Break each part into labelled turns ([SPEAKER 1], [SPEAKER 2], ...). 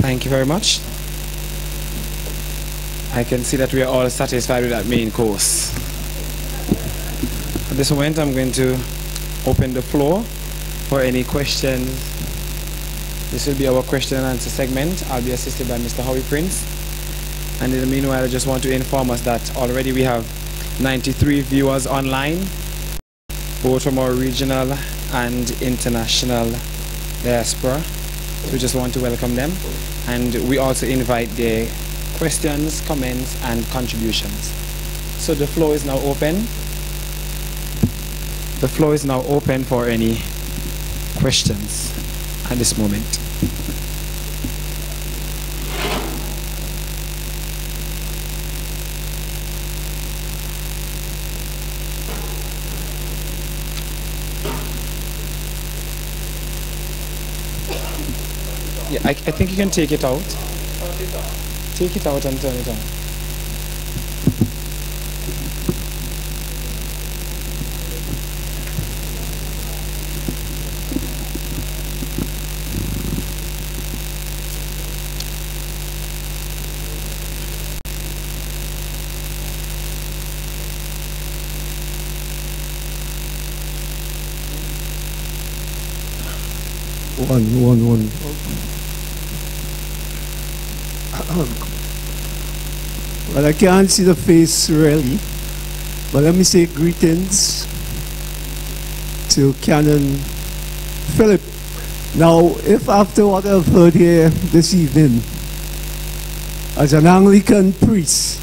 [SPEAKER 1] Thank you very much. I can see that we are all satisfied with that main course. At this moment, I'm going to open the floor for any questions. This will be our question and answer segment. I'll be assisted by Mr. Howie Prince. And in the meanwhile, I just want to inform us that already we have 93 viewers online, both from our regional and international diaspora. So we just want to welcome them. And we also invite their questions, comments, and contributions. So the floor is now open. The floor is now open for any questions at this moment. Yeah, I think you can take it out. Take it out and turn it on.
[SPEAKER 2] One. Well, I can't see the face really, but let me say greetings to Canon Philip. Now, if after what I've heard here this evening, as an Anglican priest,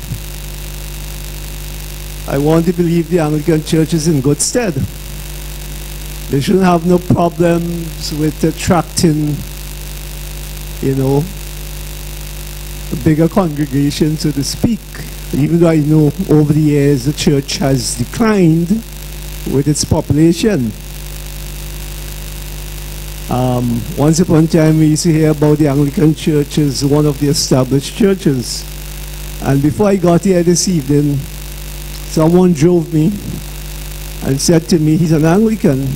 [SPEAKER 2] I want to believe the Anglican Church is in good stead. They shouldn't have no problems with attracting, you know, a bigger congregation, so to speak. Even though I know over the years the church has declined with its population. Once upon a time we used to hear about the Anglican Church as one of the established churches. And before I got here this evening, someone drove me and said to me, he's an Anglican,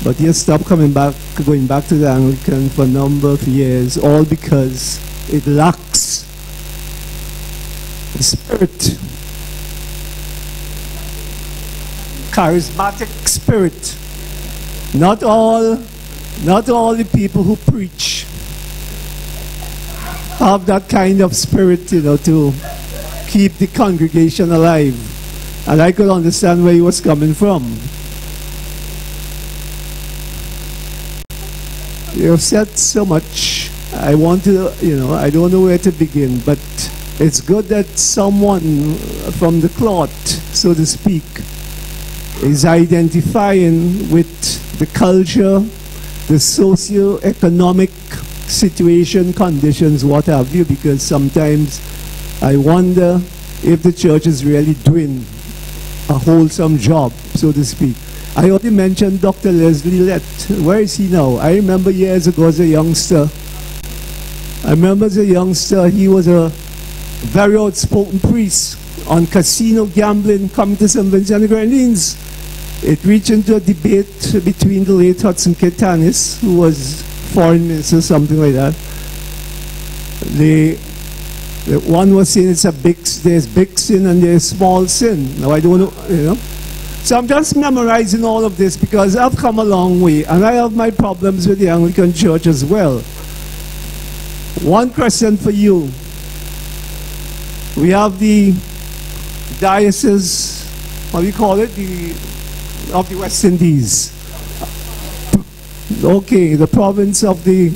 [SPEAKER 2] but he has stopped going back to the Anglican for a number of years, all because it lacks the spirit, charismatic spirit. Not all the people who preach have that kind of spirit, you know, to keep the congregation alive. And I could understand where he was coming from. You have said so much. I want to, you know, I don't know where to begin, but it's good that someone from the cloth, so to speak, is identifying with the culture, the socio-economic situation, conditions, what have you, because sometimes I wonder if the church is really doing a wholesome job, so to speak. I already mentioned Dr. Leslie Lett. Where is he now? I remember years ago as a youngster. He was a very outspoken priest on casino gambling coming to St. Vincent and the Grenadines. It reached into a debate between the late Hudson Kitanis, who was foreign minister, something like that. The one was saying there's big sin and there's small sin. Now I don't know, you know. So I'm just memorizing all of this because I've come a long way and I have my problems with the Anglican Church as well. One question for you. We have the diocese, what do you call it? Of the West Indies. Okay, the province of the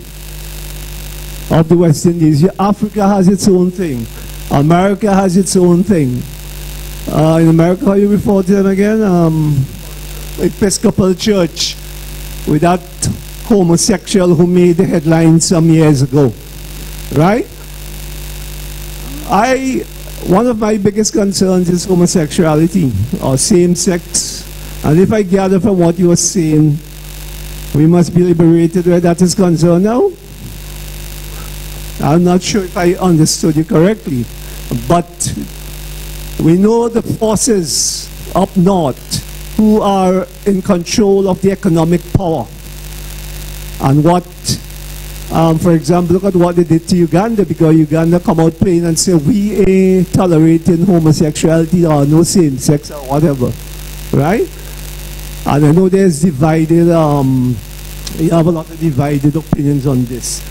[SPEAKER 2] West Indies. Africa has its own thing. America has its own thing. In America, how you refer to them again? Episcopal Church, with that homosexual who made the headlines some years ago, right? One of my biggest concerns is homosexuality or same-sex, and if I gather from what you were saying, we must be liberated where that is concerned now. I'm not sure if I understood you correctly, but we know the forces up north who are in control of the economic power and what For example, look at what they did to Uganda, because Uganda come out plain and say, we ain't tolerating homosexuality or no same sex or whatever, right? And I know there's divided, you have a lot of divided opinions on this.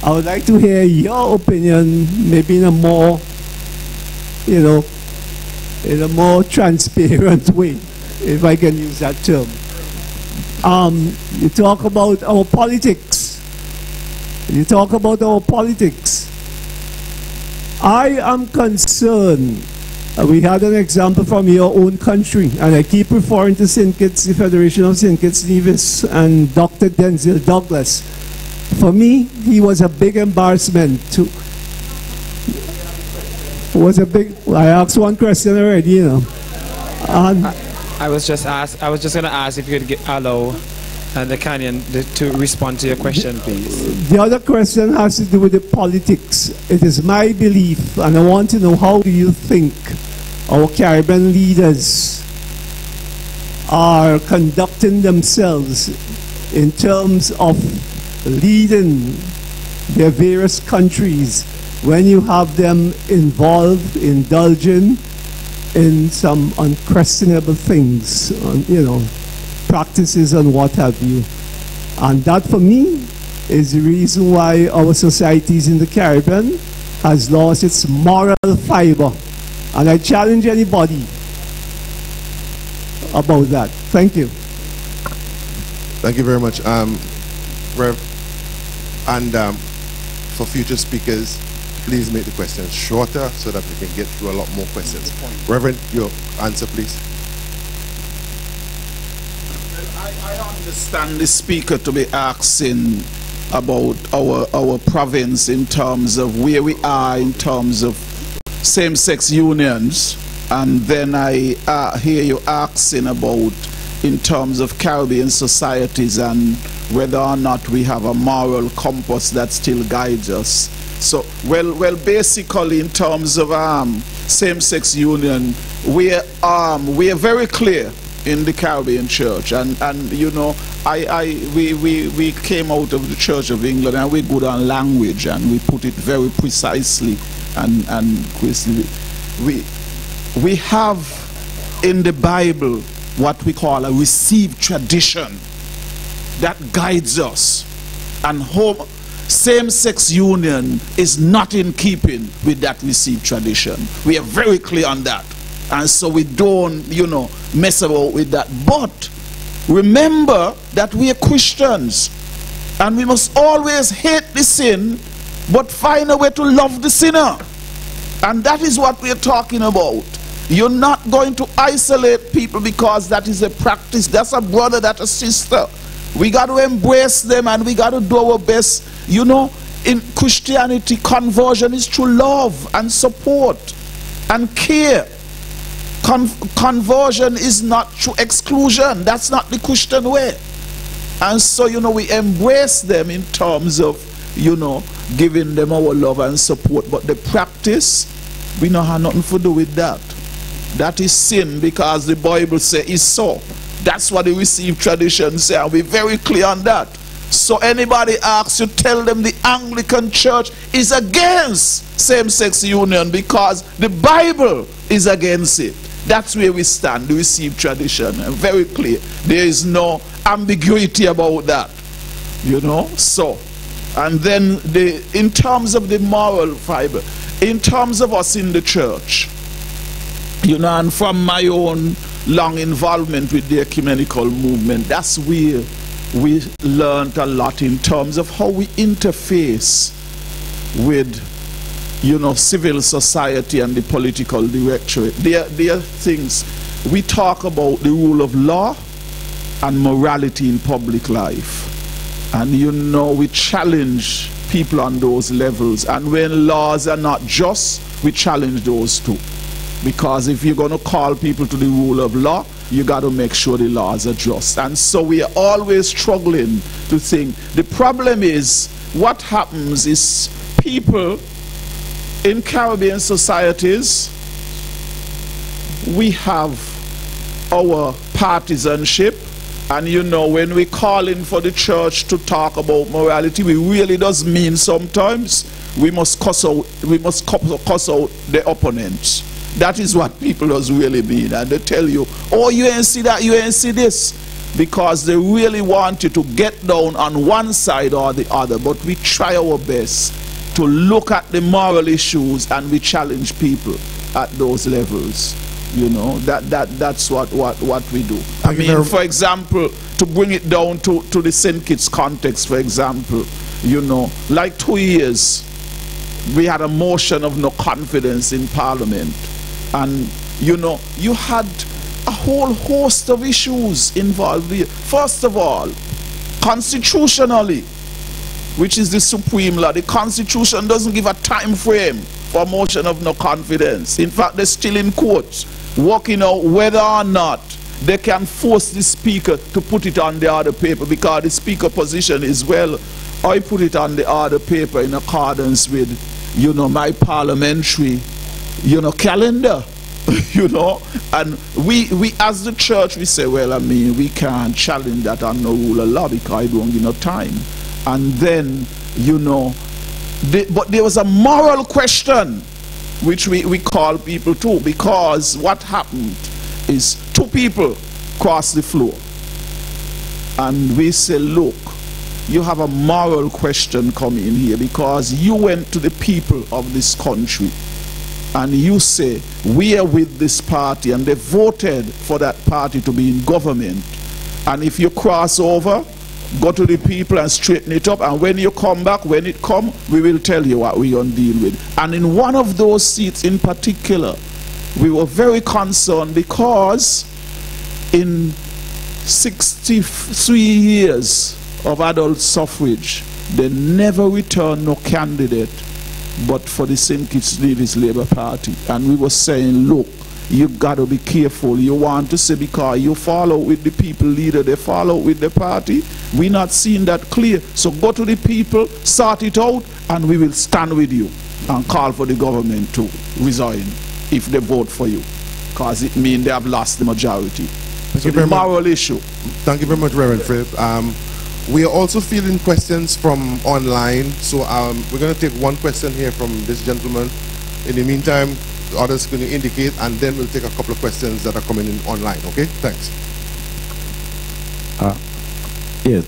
[SPEAKER 2] I would like to hear your opinion, maybe in a more, you know, in a more transparent way, if I can use that term. You talk about our politics. You talk about our politics. I am concerned. We had an example from your own country, and I keep referring to St. Kitts, the Federation of St. Kitts Nevis, and Dr. Denzel Douglas. For me, he was a big embarrassment. I asked one question already, you know.
[SPEAKER 1] I was just going to ask if you could allow the Kenyan to respond to your question, please.
[SPEAKER 2] The other question has to do with the politics. It is my belief, and I want to know, how do you think our Caribbean leaders are conducting themselves in terms of leading their various countries when you have them involved, indulging in some unquestionable things, you know, practices and what have you. And that, for me, is the reason why our societies in the Caribbean has lost its moral fiber. And I challenge anybody about that. Thank you.
[SPEAKER 3] Thank you very much, Rev. And for future speakers, please make the questions shorter so that we can get through a lot more questions. Reverend, your answer, please.
[SPEAKER 4] Well, I understand the speaker to be asking about our province in terms of where we are in terms of same-sex unions, and then I hear you asking about in terms of Caribbean societies and whether or not we have a moral compass that still guides us. So, well, basically, in terms of same-sex union, we are very clear in the Caribbean Church, and you know, we came out of the Church of England, and we're good on language, and we put it very precisely and crisply. We have in the Bible what we call a received tradition that guides us, and same-sex union is not in keeping with that received tradition. We are very clear on that, and so we don't, you know, mess about with that. But remember that we are Christians, and we must always hate the sin but find a way to love the sinner, and that is what we are talking about. You're not going to isolate people because that is a practice. That's a brother, that's a sister. We got to embrace them, and we got to do our best. You know, in Christianity, conversion is through love and support and care. Conversion is not through exclusion. That's not the Christian way. And so, you know, we embrace them in terms of, you know, giving them our love and support. But the practice, we don't have nothing to do with that. That is sin, because the Bible says it's so. That's what the received tradition say, and we're very clear on that. So anybody asks you, tell them the Anglican Church is against same-sex union because the Bible is against it. That's where we stand, the received tradition, and very clear. There is no ambiguity about that, you know. So, and then in terms of the moral fiber, in terms of us in the church, you know, and from my own long involvement with the ecumenical movement, that's where we learned a lot in terms of how we interface with, you know, civil society and the political directorate. There are things we talk about: the rule of law and morality in public life, and you know, we challenge people on those levels, and when laws are not just, we challenge those too. Because if you're going to call people to the rule of law, you got to make sure the laws are just. And so we are always struggling to think. The problem is, what happens is people in Caribbean societies, we have our partisanship, And you know, when we call in for the church to talk about morality, we really does mean sometimes we must cuss out the opponents. That is what people does really mean. And they tell you, oh, you ain't see that, you ain't see this. Because they really want you to get down on one side or the other. But we try our best to look at the moral issues, and we challenge people at those levels. You know, that's what we do. I mean, for example, to bring it down to the St. Kitts context, for example, you know, like 2 years, we had a motion of no confidence in Parliament. And, you know, you had a whole host of issues involved here. First of all, constitutionally, which is the supreme law, the Constitution doesn't give a time frame for a motion of no confidence. In fact, they're still in court, working out whether or not they can force the speaker to put it on the other paper, because the speaker position is, well, I put it on the other paper in accordance with, you know, my parliamentary, you know, calendar. You know, and we as the church, we say, well, I mean, we can't challenge that on no rule of law because I don't give no time. And then, you know, but there was a moral question which we call people to, because what happened is 2 people crossed the floor, and we say, look, you have a moral question coming in here, because you went to the people of this country and you say, we are with this party, and they voted for that party to be in government. And if you cross over, go to the people and straighten it up, and when you come back, when it come, we will tell you what we're going to deal with. And in one of those seats in particular, we were very concerned, because in 63 years of adult suffrage, they never returned no candidate but for the St. Kitts Nevis Labour Party. And we were saying, look, you got to be careful. You want to say because you follow with the people leader, they follow with the party. We're not seeing that clear. So go to the people, sort it out, and we will stand with you and call for the government to resign if they vote for you, because it means they have lost the majority. So the moral issue.
[SPEAKER 3] Thank you very much, Reverend Philip. We are also fielding questions from online, so we're going to take one question here from this gentleman. In the meantime, others can indicate, and then we'll take a couple of questions that are coming in online. Okay, thanks.
[SPEAKER 5] Yes,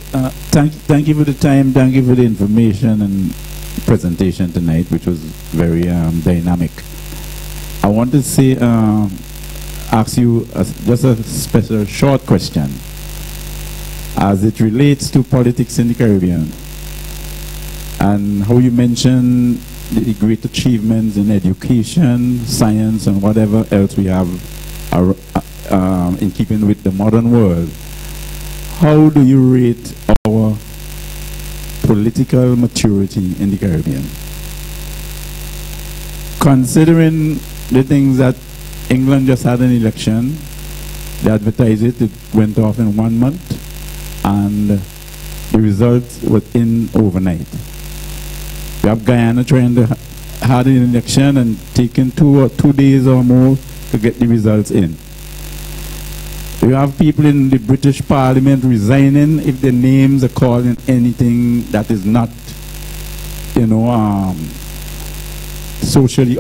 [SPEAKER 5] thank you for the time, thank you for the information and presentation tonight, which was very dynamic. I want to say, ask you just a special short question as it relates to politics in the Caribbean, and how you mentioned the great achievements in education, science, and whatever else we have in keeping with the modern world. How do you rate our political maturity in the Caribbean? Considering the things that England just had an election, they advertised it, it went off in 1 month, and the results were in overnight. We have Guyana trying to have an election and taking 2 days or more to get the results in. We have people in the British Parliament resigning if their names are called in anything that is not, you know, socially,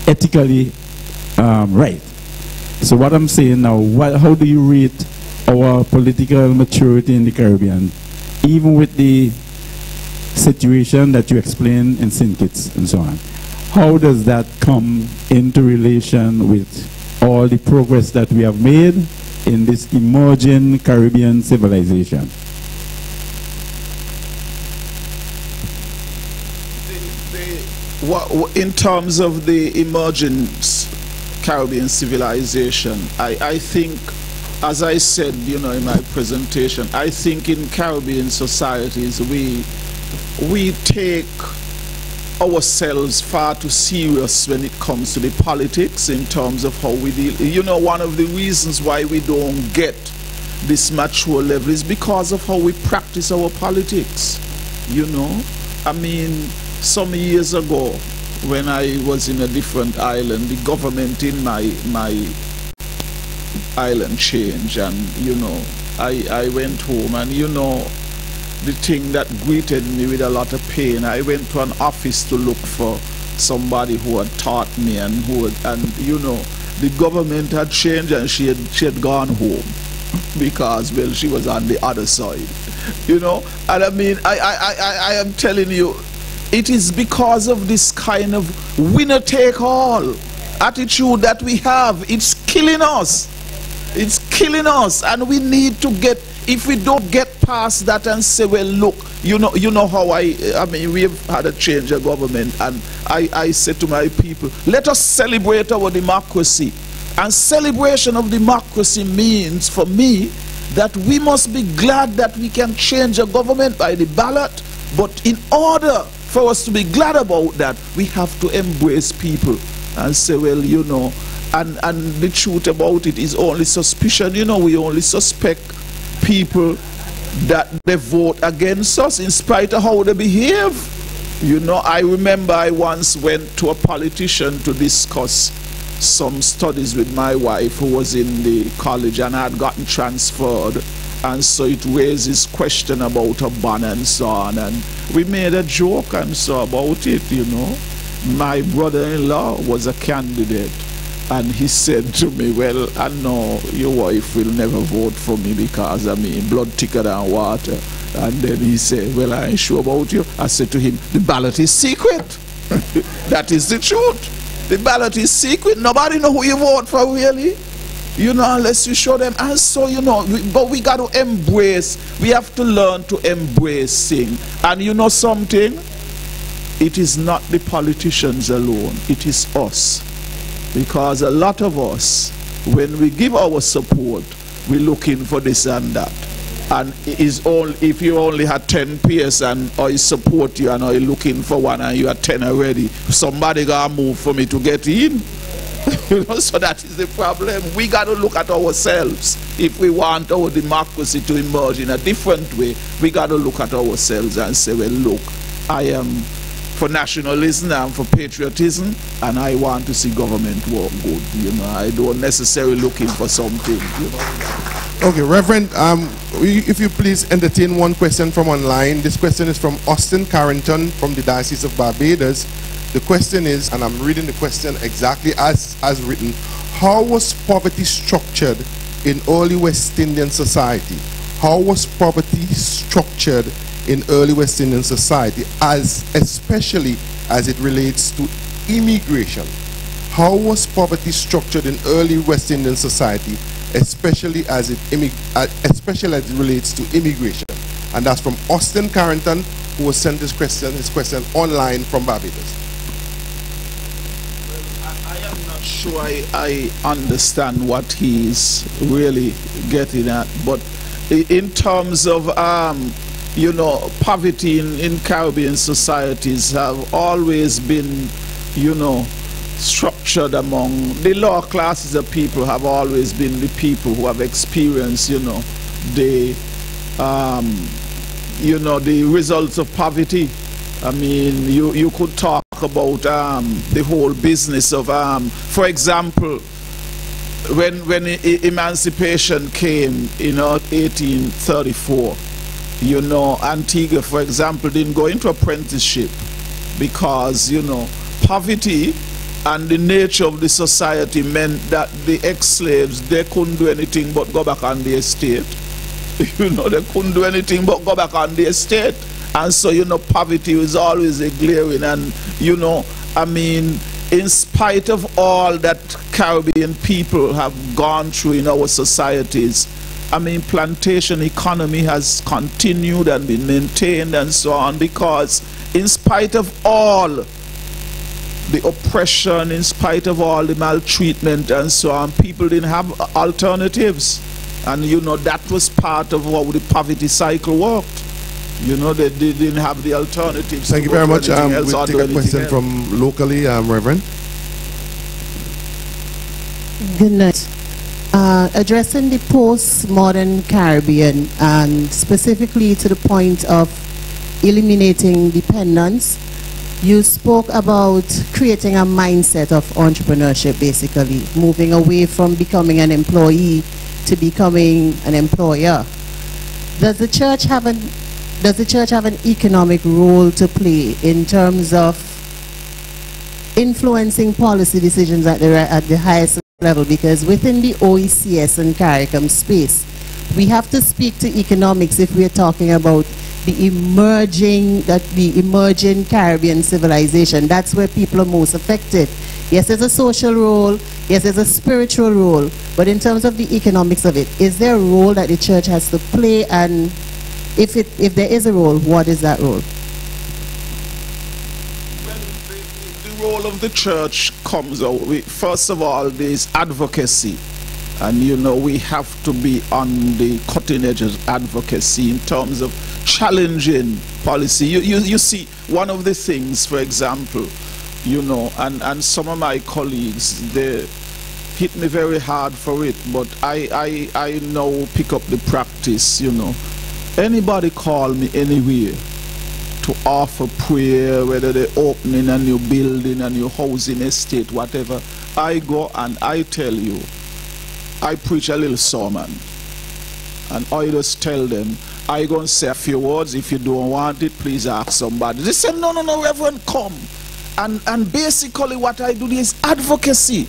[SPEAKER 5] ethically right. So what I'm saying now, how do you rate our political maturity in the Caribbean, even with the situation that you explained in St. Kitts and so on? How does that come into relation with all the progress that we have made in this emerging Caribbean civilization?
[SPEAKER 4] In terms of the emerging Caribbean civilization, I think, as I said, you know, in my presentation, I think in Caribbean societies we take ourselves far too serious when it comes to the politics in terms of how we deal. You know, one of the reasons why we don't get this mature level is because of how we practice our politics. You know, I mean, some years ago when I was in a different island, the government in my island change, and I went home, and the thing that greeted me with a lot of pain, I went to an office to look for somebody who had taught me, and the government had changed, and she had gone home because, well, she was on the other side, and I mean, I am telling you, it is because of this kind of winner-take-all attitude that we have. It's killing us. It's killing us, and we need to get, if we don't get past that and say, well, look, you know how I mean, we've had a change of government, and I said to my people, let us celebrate our democracy. And celebration of democracy means, for me, that we must be glad that we can change a government by the ballot, but in order for us to be glad about that, we have to embrace people and say, well, and the truth about it is only suspicion. We only suspect people that they vote against us in spite of how they behave. I remember I once went to a politician to discuss some studies with my wife, who was in the college and had gotten transferred, and so it raises question about a ban and so on, and we made a joke and so about it. My brother-in-law was a candidate, and he said to me, well, I know your wife will never vote for me because, I mean, blood thicker than water. And then he said, well, I ain't sure about you. I said to him, the ballot is secret. That is the truth. The ballot is secret. Nobody know who you vote for, really. Unless you show them. And so, but we got to embrace, we have to learn to embrace things. And something? It is not the politicians alone, it is us. Because a lot of us, when we give our support, we're looking for this and that. And if you only had 10 peers and I support you and I looking for one and you are 10 already, somebody gotta move for me to get in. So that is the problem. We got to look at ourselves. If we want our democracy to emerge in a different way, we got to look at ourselves and say, well, look, I am for nationalism, I'm for patriotism, and I want to see government work good. I don't necessarily looking for something.
[SPEAKER 3] Okay, Reverend, if you please entertain one question from online. This question is from Austin Carrington from the Diocese of Barbados. The question is, and I'm reading the question exactly as written, how was poverty structured in early West Indian society? How was poverty structured in early West Indian society, especially as it relates to immigration? How was poverty structured in early West Indian society, especially as it relates to immigration? And that's from Austin Carrington, who was sent his question online from Barbados.
[SPEAKER 4] Sure, I understand what he's really getting at, but in terms of poverty in Caribbean societies have always been structured among the lower classes of people, have always been the people who have experienced the results of poverty. I mean, you could talk about the whole business of, for example, when emancipation came in 1834, Antigua, for example, didn't go into apprenticeship because, poverty and the nature of the society meant that the ex-slaves, they couldn't do anything but go back on the estate. They couldn't do anything but go back on the estate. And so, poverty was always a glaring, and, I mean, in spite of all that Caribbean people have gone through in our societies, I mean, plantation economy has continued and been maintained and so on, because in spite of all the oppression, in spite of all the maltreatment and so on, people didn't have alternatives. And, that was part of how the poverty cycle worked. They didn't have the alternatives.
[SPEAKER 3] Thank you very much. We'll take a question from locally, Reverend.
[SPEAKER 6] Good night. Addressing the postmodern Caribbean, and specifically to the point of eliminating dependence, You spoke about creating a mindset of entrepreneurship, basically, moving away from becoming an employee to becoming an employer. Does the church have an economic role to play in terms of influencing policy decisions at the highest level? Because within the OECS and CARICOM space, we have to speak to economics if we're talking about the emerging Caribbean civilization. That's where people are most affected. Yes, there's a social role, yes, there's a spiritual role, but in terms of the economics of it, is there a role that the church has to play? And if there is a role, what is that role?
[SPEAKER 4] Well, the role of the church comes out with, first of all, there's advocacy. And you know, we have to be on the cutting edge of advocacy in terms of challenging policy. You see, one of the things, for example, you know, and some of my colleagues, they hit me very hard for it, but I now pick up the practice, you know. Anybody call me anywhere to offer prayer, whether they're opening a new building, a new housing estate, whatever, I go and I tell you, I preach a little sermon, and I just tell them, I go and say a few words. If you don't want it, please ask somebody. They say, no, Reverend, come. And basically what I do is advocacy.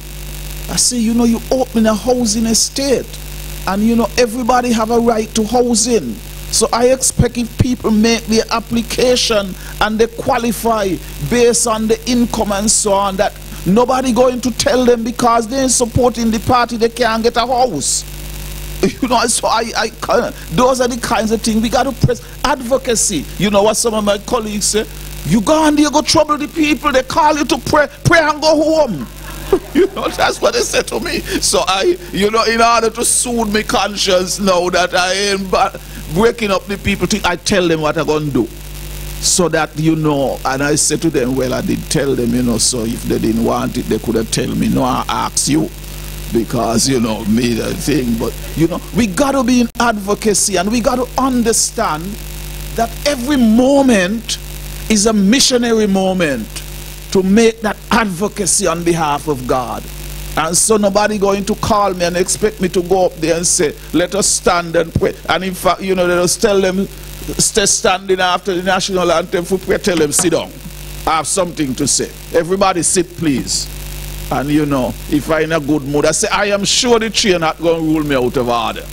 [SPEAKER 4] I say, you know, you open a housing estate, and you know, everybody have a right to housing. So I expect if people make their application and they qualify based on the income and so on, that nobody going to tell them because they ain't supporting the party they can't get a house. You know, so those are the kinds of things we got to press. Advocacy. You know what some of my colleagues say? You go and you go trouble the people. They call you to pray and go home. You know, that's what they said to me. So you know, in order to soothe my conscience now that I ain't breaking up the people, I tell them what I'm going to do. So that, you know, and I said to them, well, I did tell them, you know, so if they didn't want it, they could have tell me, no, I ask you. Because, you know, me, the thing. But, you know, we got to be in advocacy, and we got to understand that every moment is a missionary moment to make that advocacy on behalf of God. And so nobody going to call me and expect me to go up there and say, let us stand and pray. And in fact, you know, they just tell them, stay standing after the national anthem for prayer. Tell them, sit down. I have something to say. Everybody sit, please. And you know, if I'm in a good mood, I say, I am sure the tree not going to rule me out of order.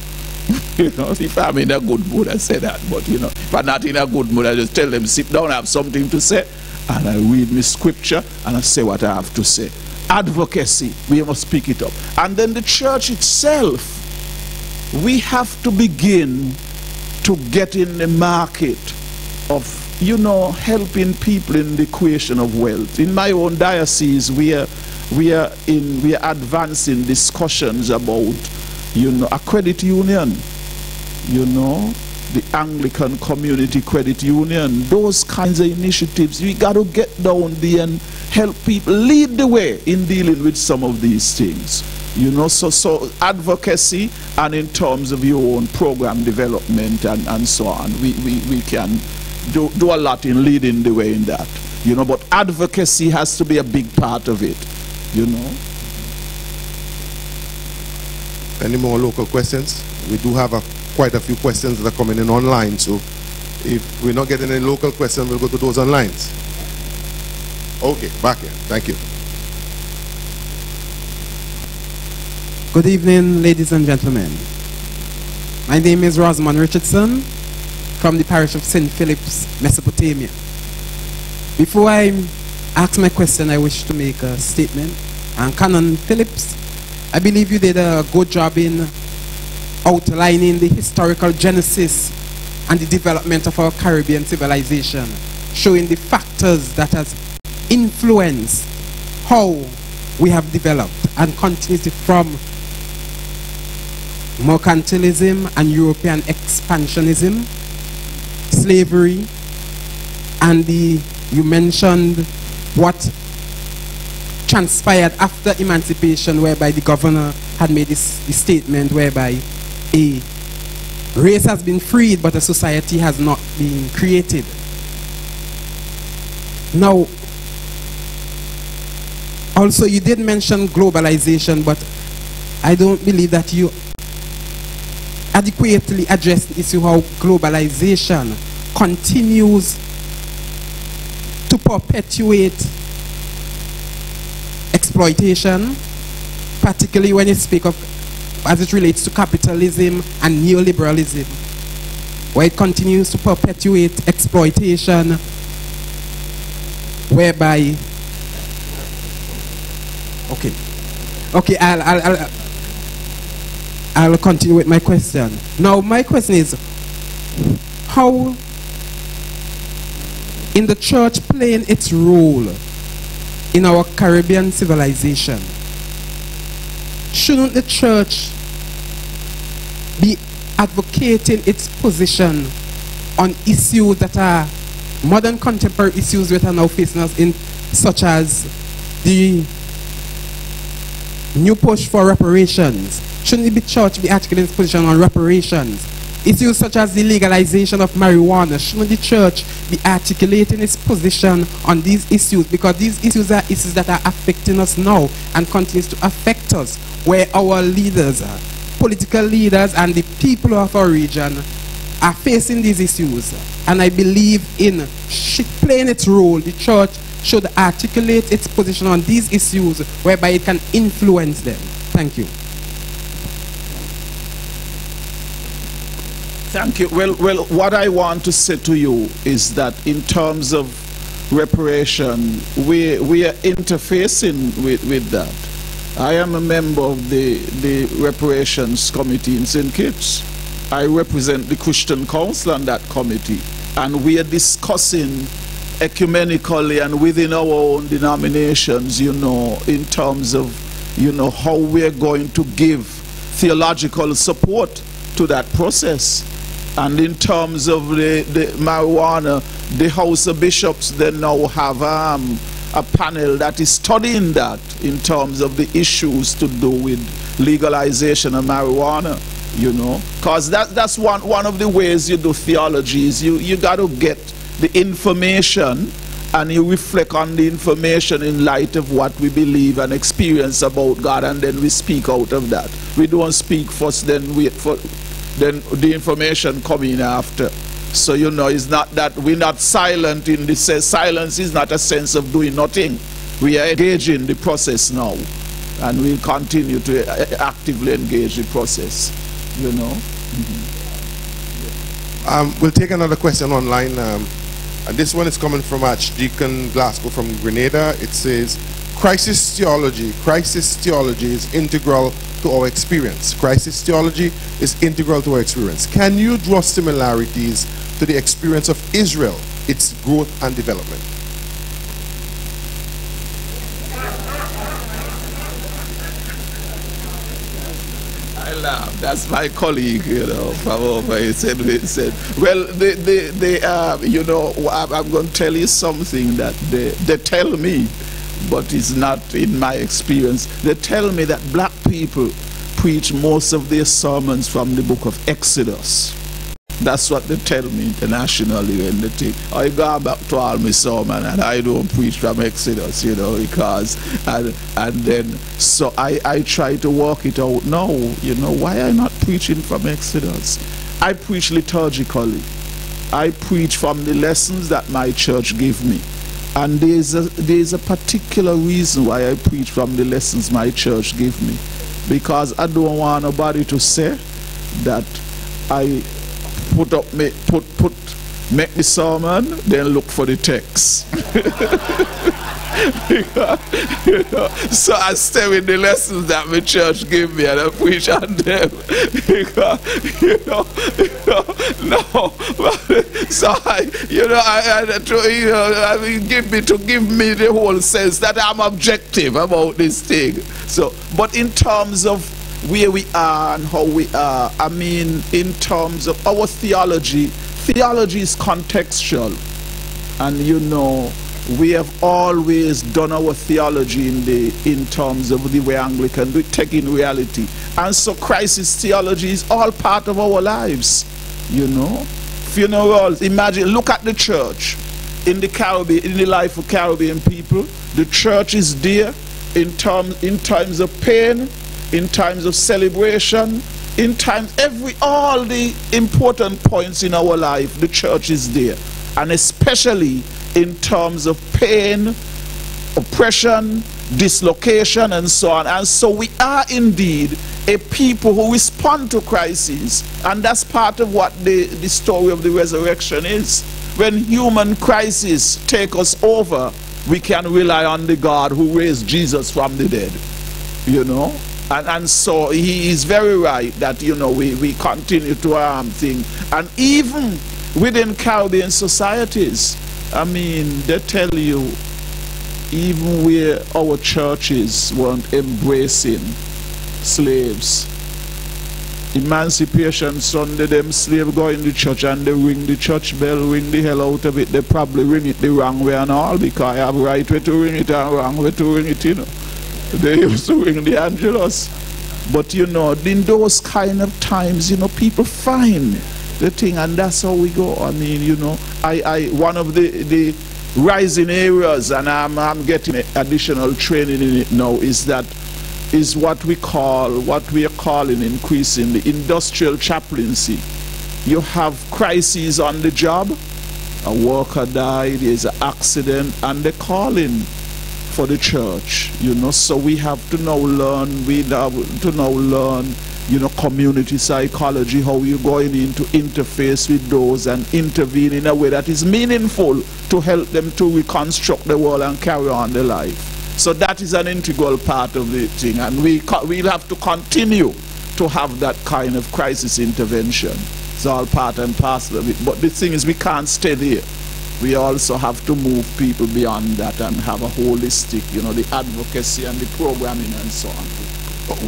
[SPEAKER 4] You know, if I'm in a good mood, I say that. But you know, if I'm not in a good mood, I just tell them, sit down, I have something to say. And I read my scripture and I say what I have to say. Advocacy, we must speak it up. And then the church itself, we have to begin to get in the market of, you know, helping people in the creation of wealth. In my own diocese, we are advancing discussions about, you know, a credit union, you know, the Anglican Community Credit Union, those kinds of initiatives. We got to get down there and help people, lead the way in dealing with some of these things. You know, so advocacy, and in terms of your own program development and so on, we can do a lot in leading the way in that. You know, but advocacy has to be a big part of it, you know.
[SPEAKER 3] Any more local questions? We do have quite a few questions that are coming in online, so if we're not getting any local questions, we'll go to those online. Okay, back here. Thank you.
[SPEAKER 7] Good evening, ladies and gentlemen. My name is Rosamond Richardson from the parish of St. Philip's, Mesopotamia. Before I ask my question, I wish to make a statement. And Canon Phillips, I believe you did a good job in outlining the historical genesis and the development of our Caribbean civilization, showing the factors that has influenced how we have developed and continued from mercantilism and European expansionism, slavery, and you mentioned what transpired after emancipation, whereby the governor had made this statement whereby a race has been freed but a society has not been created. Now, Also, you did mention globalization, but I don't believe that you adequately address the issue how globalization continues to perpetuate exploitation, particularly when you speak of as it relates to capitalism and neoliberalism, where it continues to perpetuate exploitation, whereby okay, I'll continue with my question. Now, my question is, how in the church playing its role in our Caribbean civilization, shouldn't the church be advocating its position on issues that are modern contemporary issues that are now facing us, in such as the new push for reparations? Shouldn't the church be articulating its position on reparations? Issues such as the legalization of marijuana, shouldn't the church be articulating its position on these issues? Because these issues are issues that are affecting us now and continues to affect us, where our leaders, political leaders and the people of our region are facing these issues. And I believe in playing its role, the church should articulate its position on these issues whereby it can influence them. Thank you.
[SPEAKER 4] Thank you. Well, what I want to say to you is that in terms of reparation, we are interfacing with that. I am a member of the reparations committee in St. Kitts. I represent the Christian Council on that committee, and we are discussing ecumenically and within our own denominations, you know, in terms of, you know, how we are going to give theological support to that process. And in terms of the marijuana, the House of Bishops, they now have a panel that is studying that in terms of the issues to do with legalization of marijuana, you know. Because that's one of the ways you do theology is you got to get the information and you reflect on the information in light of what we believe and experience about God, and then we speak out of that. We don't speak first, then wait for then the information coming after. So, you know, it's not that we're not silent in the sense. Silence is not a sense of doing nothing. We are engaging the process now, and we'll continue to actively engage the process, you know.
[SPEAKER 3] We'll take another question online, and this one is coming from Archdeacon Glasgow from Grenada. It says, crisis theology is integral to our experience. Crisis theology is integral to our experience. Can you draw similarities to the experience of Israel, its growth and development?
[SPEAKER 4] I laugh. That's my colleague, you know, from over. He said, well, you know, I'm going to tell you something that they tell me, but it's not in my experience. They tell me that black people preach most of their sermons from the book of Exodus. That's what they tell me internationally when they think, I go back to all my sermon and I don't preach from Exodus, you know, because, and then, so I try to work it out now, you know, why am I not preaching from Exodus? I preach liturgically. I preach from the lessons that my church gave me. And there's a particular reason why I preach from the lessons my church gave me. Because I don't want nobody to say that I make the sermon, then look for the text. Because, you know, so I stay with the lessons that my church gave me and I preach on them. Because, you know, no. So give me the whole sense that I'm objective about this thing. So, but in terms of where we are and how we are, I mean, in terms of our theology is contextual, and you know, we have always done our theology in terms of the way Anglican do it, taking reality. And so crisis theology is all part of our lives, you know. Funerals, imagine, look at the church in the Caribbean, in the life of Caribbean people. The church is there in times of pain, in times of celebration, in times, all the important points in our life, the church is there. And especially in terms of pain, oppression, dislocation, and so on. And so we are indeed a people who respond to crises. And that's part of what the story of the resurrection is. When human crises take us over, we can rely on the God who raised Jesus from the dead, you know. And so he is very right that, you know, we continue to think. And even within Caribbean societies, I mean, they tell you, even where our churches weren't embracing slaves, Emancipation Sunday, them slaves go in the church and they ring the church bell, ring the hell out of it. They probably ring it the wrong way and all, because I have right way to ring it and wrong way to ring it, you know. They used to ring the Angelus. But, you know, in those kind of times, you know, people find the thing, and that's how we go. I mean, you know, one of the rising areas, and I'm getting additional training in it now, is what we are calling increasingly industrial chaplaincy. You have crises on the job, a worker died, there's an accident, and they're calling for the church, you know. So we have to now learn, you know, community psychology, how you're going in to interface with those and intervene in a way that is meaningful to help them to reconstruct the world and carry on their life. So that is an integral part of the thing, and we'll have to continue to have that kind of crisis intervention. It's all part and parcel of it. But the thing is, we can't stay there. We also have to move people beyond that and have a holistic, you know, the advocacy and the programming and so on.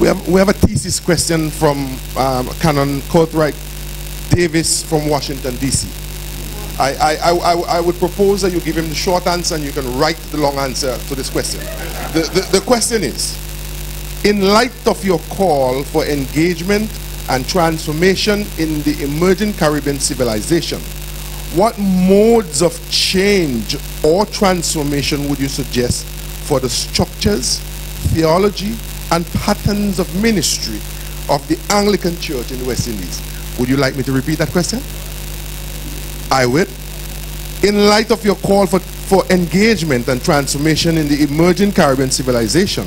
[SPEAKER 3] We have a thesis question from Canon Courtwright Davis from Washington, D.C. I would propose that you give him the short answer and you can write the long answer to this question. The question is, in light of your call for engagement and transformation in the emerging Caribbean civilization, what modes of change or transformation would you suggest for the structures, theology, and patterns of ministry of the Anglican Church in the West Indies? Would you like me to repeat that question? I will. In light of your call for engagement and transformation in the emerging Caribbean civilization,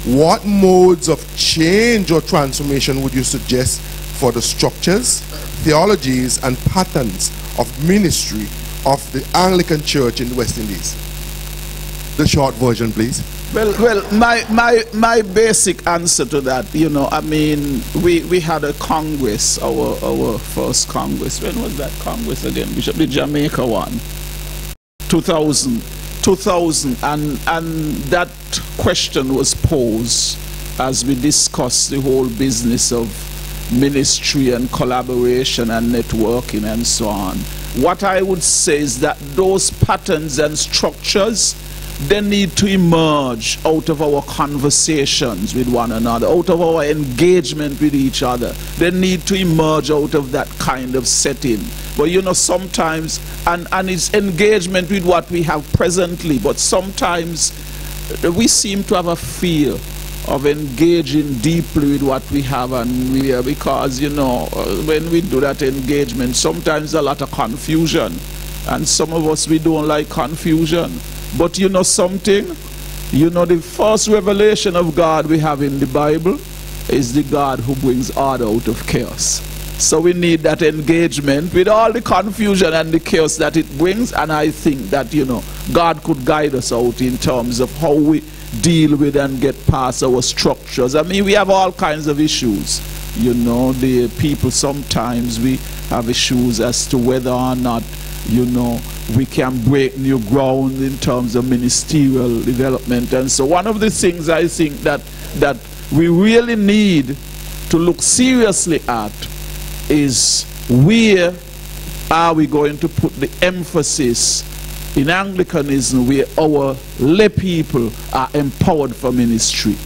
[SPEAKER 3] what modes of change or transformation would you suggest for the structures, theologies, and patterns of ministry of the Anglican Church in the West Indies? The short version, please.
[SPEAKER 4] Well, my basic answer to that, you know, I mean, we had a Congress, our first Congress. When was that Congress again, Bishop? The Jamaica one. 2000, and that question was posed as we discussed the whole business of ministry and collaboration and networking and so on. What I would say is that those patterns and structures, they need to emerge out of our conversations with one another, out of our engagement with each other. They need to emerge out of that kind of setting. But you know, sometimes, and it's engagement with what we have presently, but sometimes we seem to have a fear of engaging deeply with what we have and we are, because, you know, when we do that engagement, sometimes a lot of confusion, and some of us, we don't like confusion. But you know something, you know, the first revelation of God we have in the Bible is the God who brings order out of chaos. So we need that engagement with all the confusion and the chaos that it brings, and I think that, you know, God could guide us out in terms of how we deal with and get past our structures. I mean, we have all kinds of issues, you know. The people, sometimes we have issues as to whether or not, you know, we can break new ground in terms of ministerial development. And so one of the things I think that we really need to look seriously at is, where are we going to put the emphasis in Anglicanism, where our lay people are empowered for ministry?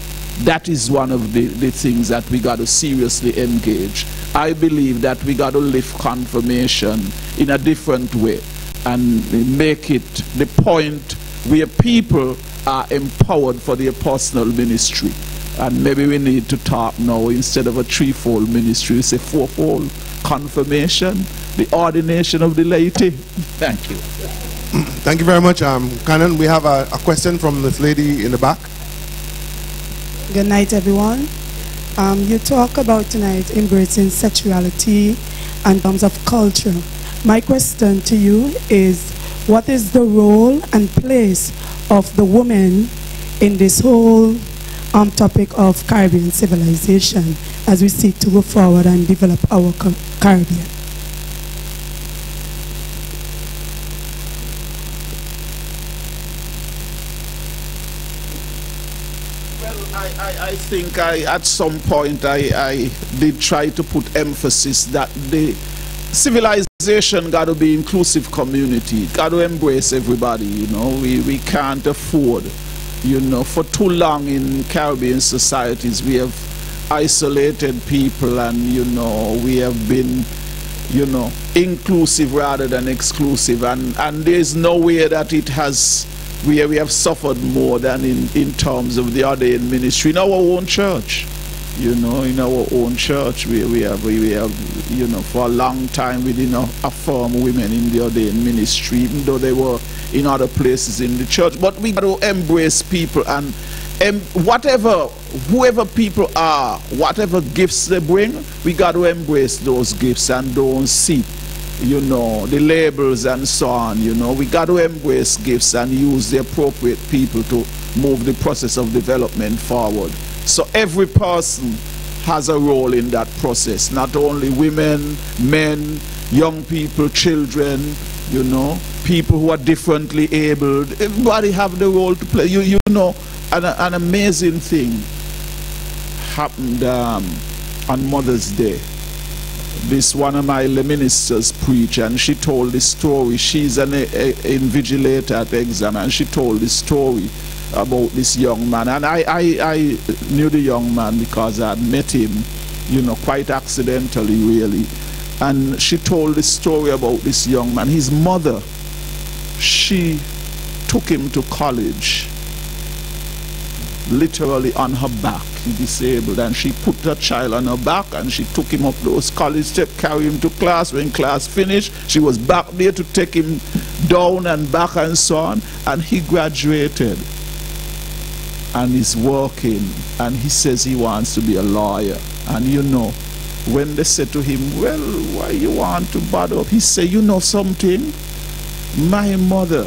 [SPEAKER 4] That is one of the things that we got to seriously engage. I believe that we got to lift confirmation in a different way and make it the point where people are empowered for their personal ministry. And maybe we need to talk now, instead of a threefold ministry, we say fourfold: confirmation, the ordination of the laity. Thank you.
[SPEAKER 3] Thank you very much. Canon, we have a question from this lady in the back.
[SPEAKER 8] Good night, everyone. You talk about tonight embracing sexuality and terms of culture. My question to you is, what is the role and place of the woman in this whole topic of Caribbean civilization as we seek to go forward and develop our Caribbean?
[SPEAKER 4] I think at some point I did try to put emphasis that the civilization got to be inclusive community, got to embrace everybody. You know, we can't afford, you know, for too long in Caribbean societies we have isolated people, and you know, we have been, you know, inclusive rather than exclusive, and there's no way that it has, we have suffered more than in terms of the ordained ministry in our own church. You know, in our own church we have, you know, for a long time we didn't affirm women in the ordained ministry, even though they were in other places in the church. But we got to embrace people, and whoever people are, whatever gifts they bring, we got to embrace those gifts and don't see, you know, the labels and so on. You know, we got to embrace gifts and use the appropriate people to move the process of development forward. So every person has a role in that process, not only women, men, young people, children, you know, people who are differently abled. Everybody have the role to play. You know, an amazing thing happened on Mother's Day. This one of my ministers preached, and she told this story. She's an invigilator at the exam, and she told this story about this young man. And I knew the young man because I had met him, you know, quite accidentally really. And she told this story about this young man. His mother, she took him to college, literally on her back. He disabled, and she put her child on her back, and she took him up those college steps, carry him to class. When class finished, she was back there to take him down and back and so on. And he graduated and is working, and he says he wants to be a lawyer. And you know, when they said to him, well, why you want to bother up? He said, you know something, my mother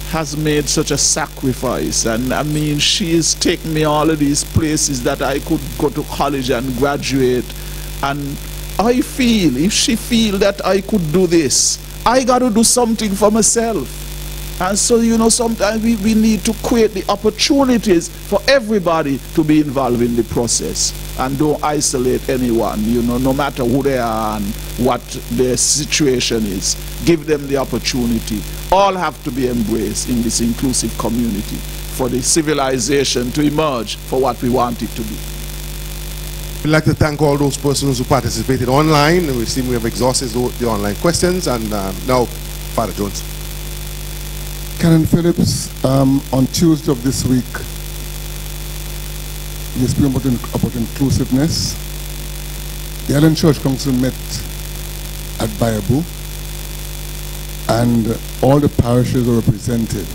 [SPEAKER 4] has made such a sacrifice, and I mean, she has taken me all of these places that I could go to college and graduate, and I feel, if she feel that I could do this, I got to do something for myself. And so, you know, sometimes we need to create the opportunities for everybody to be involved in the process, and don't isolate anyone, you know, no matter who they are and what their situation is. Give them the opportunity. All have to be embraced in this inclusive community for the civilization to emerge for what we want it to be.
[SPEAKER 3] We'd like to thank all those persons who participated online. We seem we have exhausted the online questions, and now, Father Jones.
[SPEAKER 9] Canon Phillips, on Tuesday of this week, you spoke about inclusiveness. The Island Church Council met at Bayabu, and all the parishes were represented.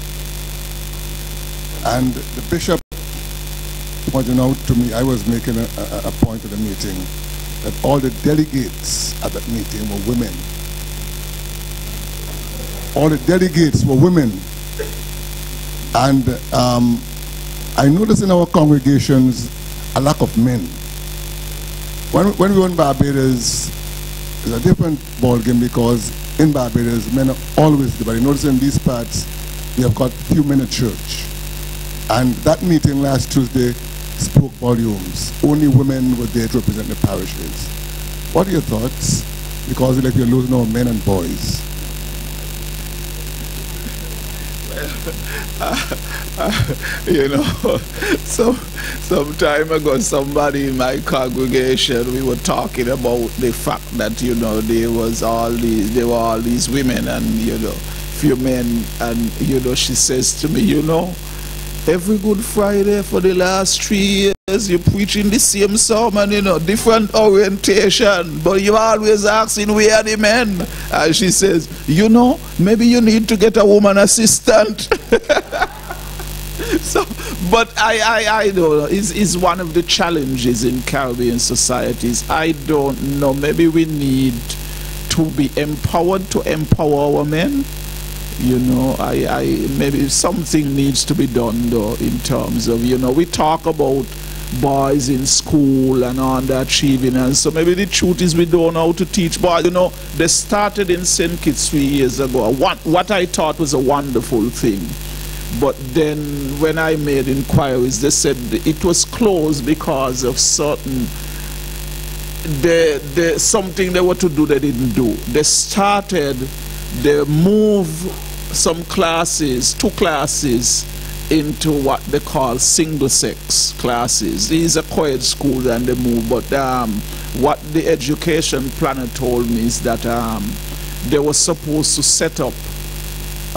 [SPEAKER 9] And the bishop pointed out to me, I was making a point at the meeting, that all the delegates at that meeting were women. All the delegates were women. And I noticed in our congregations a lack of men. When we were in Barbados, it's a different ballgame, because in Barbados, men are always there. But you notice in these parts, we have got few men at church. And that meeting last Tuesday spoke volumes. Only women were there to represent the parishes. What are your thoughts? Because like we're losing our men and boys.
[SPEAKER 4] You know, some time ago, somebody in my congregation, we were talking about the fact that, you know, there were all these women and, you know, few men, and, you know, she says to me, you know, every Good Friday for the last 3 years, you're preaching the same sermon, you know, different orientation, but you're always asking, where are the men? And she says, you know, maybe you need to get a woman assistant. So, but I don't know, it's one of the challenges in Caribbean societies. I don't know, maybe we need to be empowered to empower our men. You know, maybe something needs to be done though, in terms of, you know, we talk about boys in school and underachieving, and so maybe the truth is we don't know how to teach boys. You know, they started in St. Kitts 3 years ago, what I thought was a wonderful thing. But then when I made inquiries, they said it was closed because of certain, something they were to do they didn't do. They moved some classes, 2 classes, into what they call single-sex classes. These are co-ed schools and they move, but what the education planner told me is that they were supposed to set up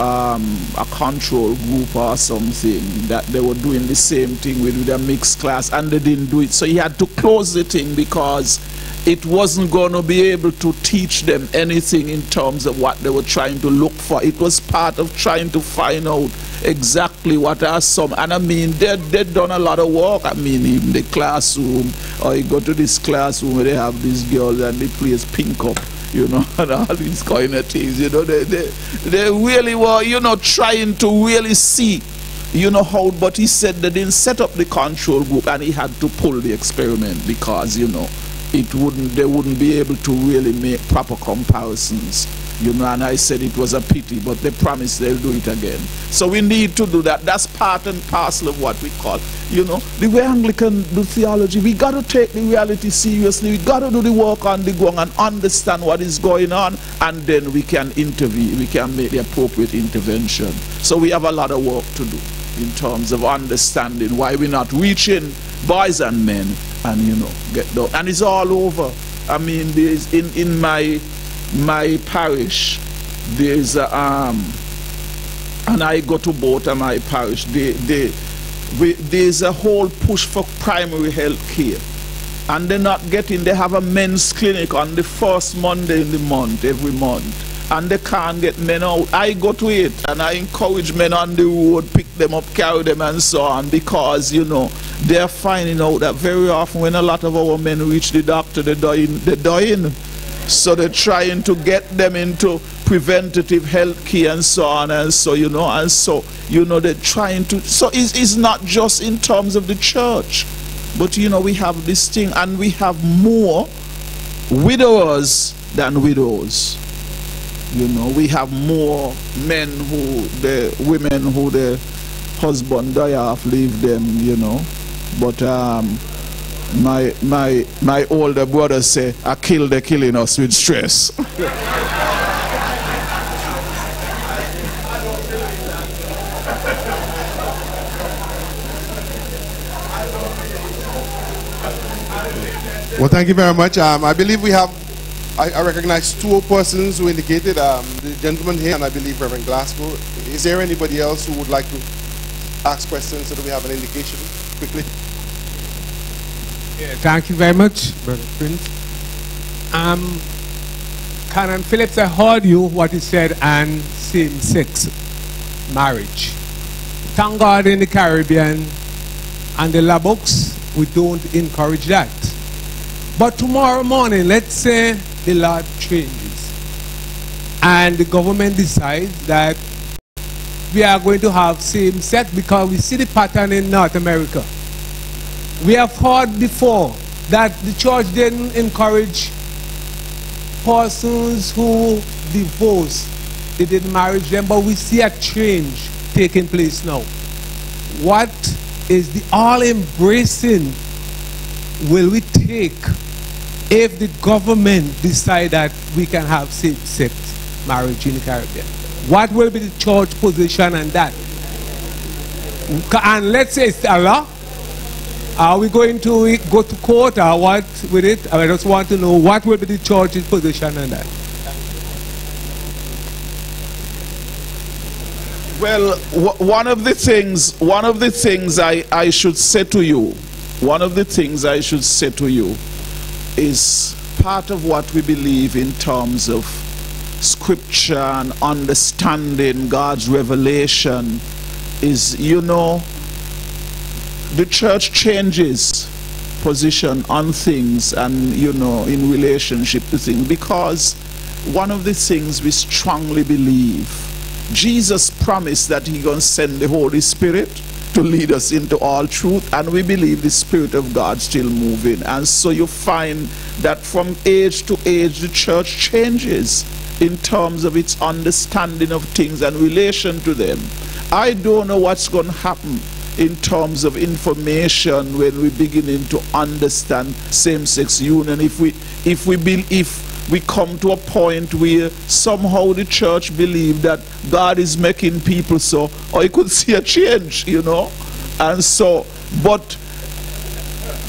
[SPEAKER 4] a control group or something, that they were doing the same thing with a mixed class, and they didn't do it. So he had to close the thing because it wasn't going to be able to teach them anything in terms of what they were trying to look for. It was part of trying to find out exactly what are some, and I mean, they've done a lot of work. I mean, even the classroom, or you go to this classroom where they have these girls and they play pink up, you know, and all these kind of things, you know, they really were, you know, trying to really see, you know, how, but he said they didn't set up the control group and he had to pull the experiment because, you know, they wouldn't be able to really make proper comparisons, you know, and I said it was a pity, but they promised they'll do it again. So we need to do that. That's part and parcel of what we call, you know, the way Anglican do theology. We got to take the reality seriously. We got to do the work on the ground and understand what is going on, and then we can intervene. We can make the appropriate intervention. So we have a lot of work to do in terms of understanding why we're not reaching boys and men, and, you know, get done. And it's all over. I mean, there's in my parish, there's a and I go to both of my parish, there's a whole push for primary health care, and they're not getting, they have a men's clinic on the first Monday in the month, every month, and they can't get men out. I go to it and I encourage men on the road, pick them up, carry them and so on, because, you know, they're finding out that very often when a lot of our men reach the doctor, they're dying. So they're trying to get them into preventative health care and so on, and so, you know, and so, you know, they're trying to, so it's not just in terms of the church, but, you know, we have this thing, and we have more widowers than widows. You know, we have more men women who the husband die off, leave them, you know, but my older brother say, I kill the killing us with stress.
[SPEAKER 3] Well, thank you very much. I believe we have, I recognize 2 persons who indicated, the gentleman here and I believe Reverend Glasgow. Is there anybody else who would like to ask questions so that we have an indication quickly?
[SPEAKER 10] Yeah, thank you very much, Brother Prince. Canon Phillips, I heard you, what you said, and same-sex marriage. Thank God in the Caribbean and the law books, we don't encourage that. But tomorrow morning, let's say the law changes and the government decides that we are going to have same-sex, because we see the pattern in North America. We have heard before that the church didn't encourage persons who divorce, they didn't marry them, but we see a change taking place now. What is the all-embracing will we take if the government decide that we can have same-sex marriage in the Caribbean? What will be the church position on that? And let's say it's a law. Are we going to go to court or what with it? I just want to know what will be the church's position on that.
[SPEAKER 4] Well, one of the things I should say to you, is part of what we believe in terms of scripture and understanding God's revelation is, you know, the church changes position on things and, you know, in relationship to things, because one of the things we strongly believe, Jesus promised that He's going to send the Holy Spirit to lead us into all truth, and we believe the Spirit of God still moving. And so you find that from age to age the church changes in terms of its understanding of things and relation to them. I don't know what's going to happen in terms of information when we're beginning to understand same-sex union, if we come to a point where somehow the church believe that God is making people so, or you could see a change, you know. And so, but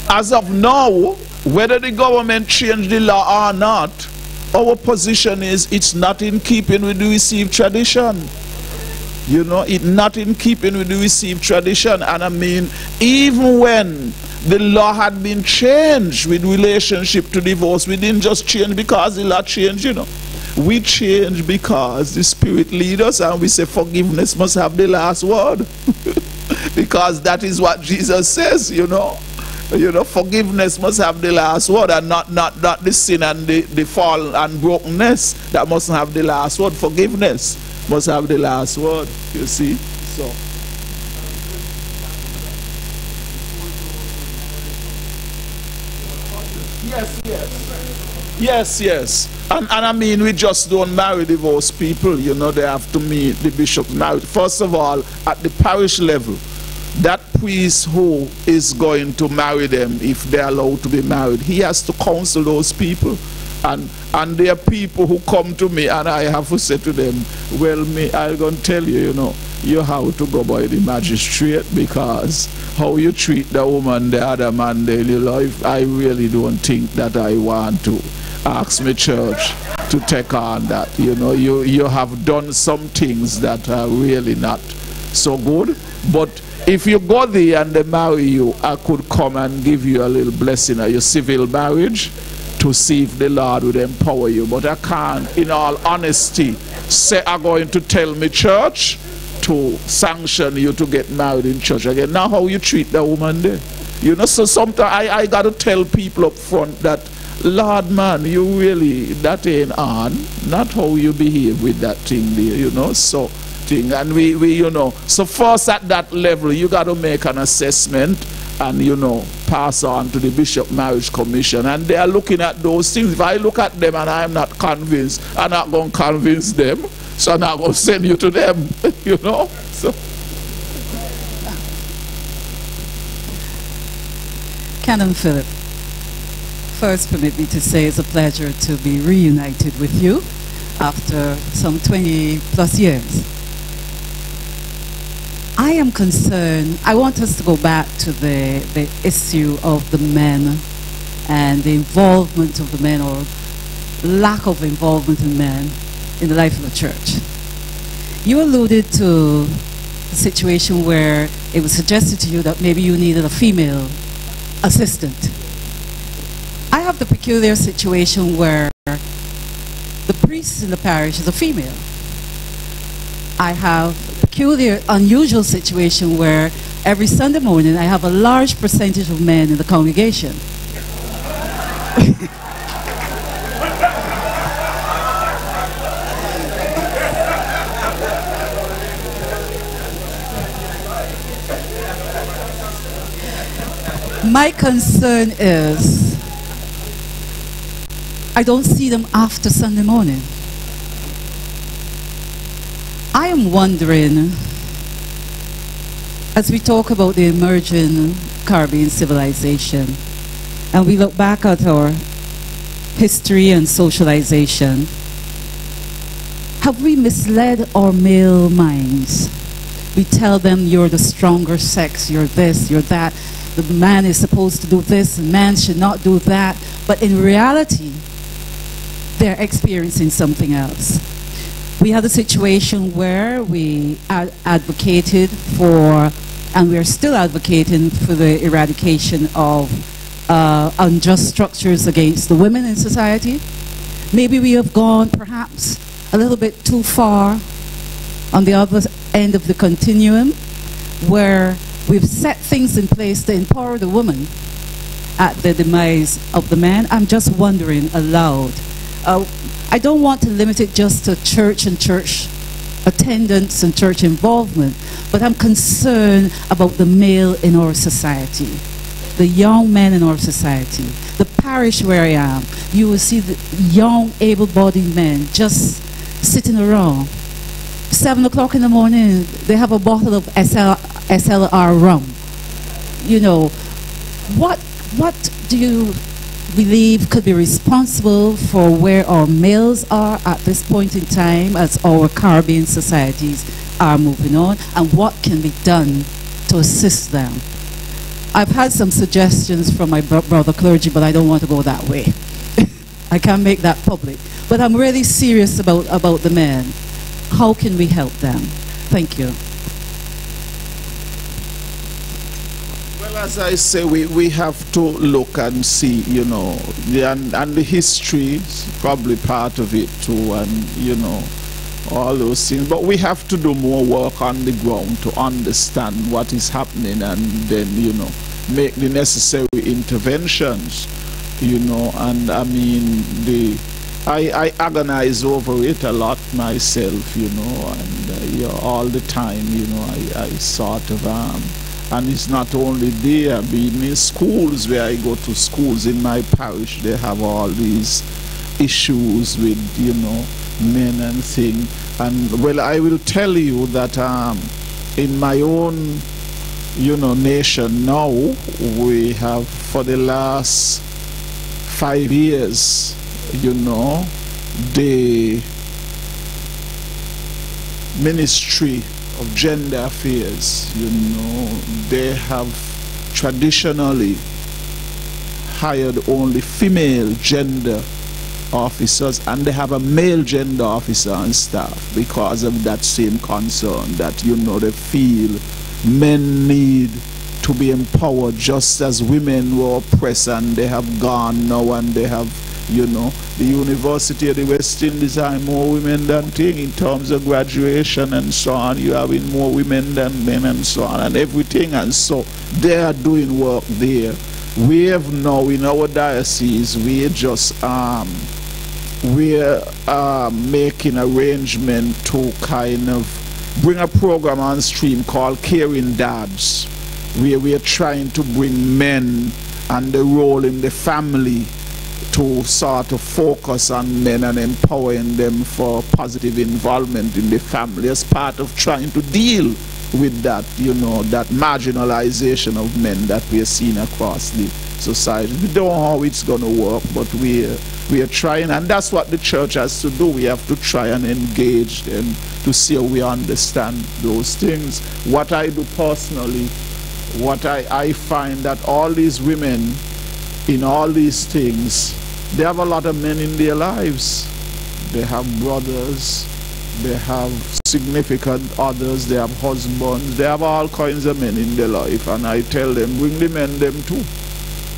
[SPEAKER 4] as of now, whether the government change the law or not, our position is it's not in keeping with the received tradition. You know, it's not in keeping with the received tradition. And I mean, even when the law had been changed with relationship to divorce, we didn't just change because the law changed, you know. We changed because the Spirit leads us, and we say forgiveness must have the last word. Because that is what Jesus says, you know. You know, forgiveness must have the last word, and not the sin and the fall and brokenness that mustn't have the last word. Forgiveness must have the last word, you see. So yes. And I mean, we just don't marry divorced people, you know. They have to meet the bishop's marriage. First of all, at the parish level, that priest who is going to marry them, if they're allowed to be married, he has to counsel those people. And there are people who come to me, and I have to say to them, well, I'm going to tell you, you know, you have to go by the magistrate, because how you treat the woman, the other man, daily life, I really don't think that I want to ask my church to take on that. You know, you have done some things that are really not so good, but if you go there and they marry you, I could come and give you a little blessing of your civil marriage to see if the Lord would empower you. But I can't, in all honesty, say I'm going to tell my church to sanction you to get married in church again. Now how you treat the woman there. You know, so sometimes I got to tell people up front that, Lord man, you really, that ain't on. Not how you behave with that thing there, you know, so. And we you know, so first at that level you got to make an assessment and, you know, pass on to the Bishop Marriage Commission, and they are looking at those things. If I look at them and I'm not convinced, I'm not going to convince them, so I'm not going to send you to them. You know, so
[SPEAKER 11] Canon Philip, first permit me to say it's a pleasure to be reunited with you after some 20 plus years. I am concerned, I want us to go back to the issue of the men and the involvement of the men, or lack of involvement in men in the life of the church. You alluded to a situation where it was suggested to you that maybe you needed a female assistant. I have the peculiar situation where the priest in the parish is a female. I have a peculiar, unusual situation where every Sunday morning I have a large percentage of men in the congregation. My concern is I don't see them after Sunday morning. I am wondering, as we talk about the emerging Caribbean civilization, and we look back at our history and socialization, have we misled our male minds? We tell them you're the stronger sex, you're this, you're that, the man is supposed to do this, the man should not do that, but in reality, they're experiencing something else. We had a situation where we advocated for, and we are still advocating for the eradication of unjust structures against the women in society. Maybe we have gone perhaps a little bit too far on the other end of the continuum, where we've set things in place to empower the woman at the demise of the man. I'm just wondering aloud. I don't want to limit it just to church and church attendance and church involvement, but I'm concerned about the male in our society, the young men in our society. The parish where I am, you will see the young, able-bodied men just sitting around. 7 o'clock in the morning, they have a bottle of SLR rum. You know, what do you believe could be responsible for where our males are at this point in time as our Caribbean societies are moving on, and what can be done to assist them? I've had some suggestions from my brother clergy, but I don't want to go that way. I can't make that public. But I'm really serious about the men. How can we help them? Thank you.
[SPEAKER 4] Well, as I say, we have to look and see, you know, and the history is probably part of it too, and, you know, all those things. But we have to do more work on the ground to understand what is happening, and then, you know, make the necessary interventions, you know. And I mean, I agonize over it a lot myself, you know, and you know, all the time, you know, I sort of and it's not only there, being in schools, where I go to schools in my parish, they have all these issues with, you know, men and things. And well, I will tell you that in my own, you know, nation now, we have for the last 5 years, you know, the Ministry of Gender Affairs, you know, they have traditionally hired only female gender officers, and they have a male gender officer on staff because of that same concern that, you know, they feel men need to be empowered just as women were oppressed, and they have gone now and they have, you know, the University of the West Indies have more women than thing in terms of graduation and so on. You have more women than men and so on and everything, and so they are doing work there. We have now in our diocese, we just we're making arrangement to kind of bring a program on stream called Caring Dads, where we are trying to bring men and the role in the family to sort of focus on men and empowering them for positive involvement in the family as part of trying to deal with that, you know, that marginalization of men that we are seeing across the society. We don't know how it's going to work, but we are trying, and that's what the church has to do. We have to try and engage them to see how we understand those things. What I do personally, what I find that all these women in all these things, they have a lot of men in their lives. They have brothers, they have significant others, they have husbands, they have all kinds of men in their life, and I tell them, bring the men them too,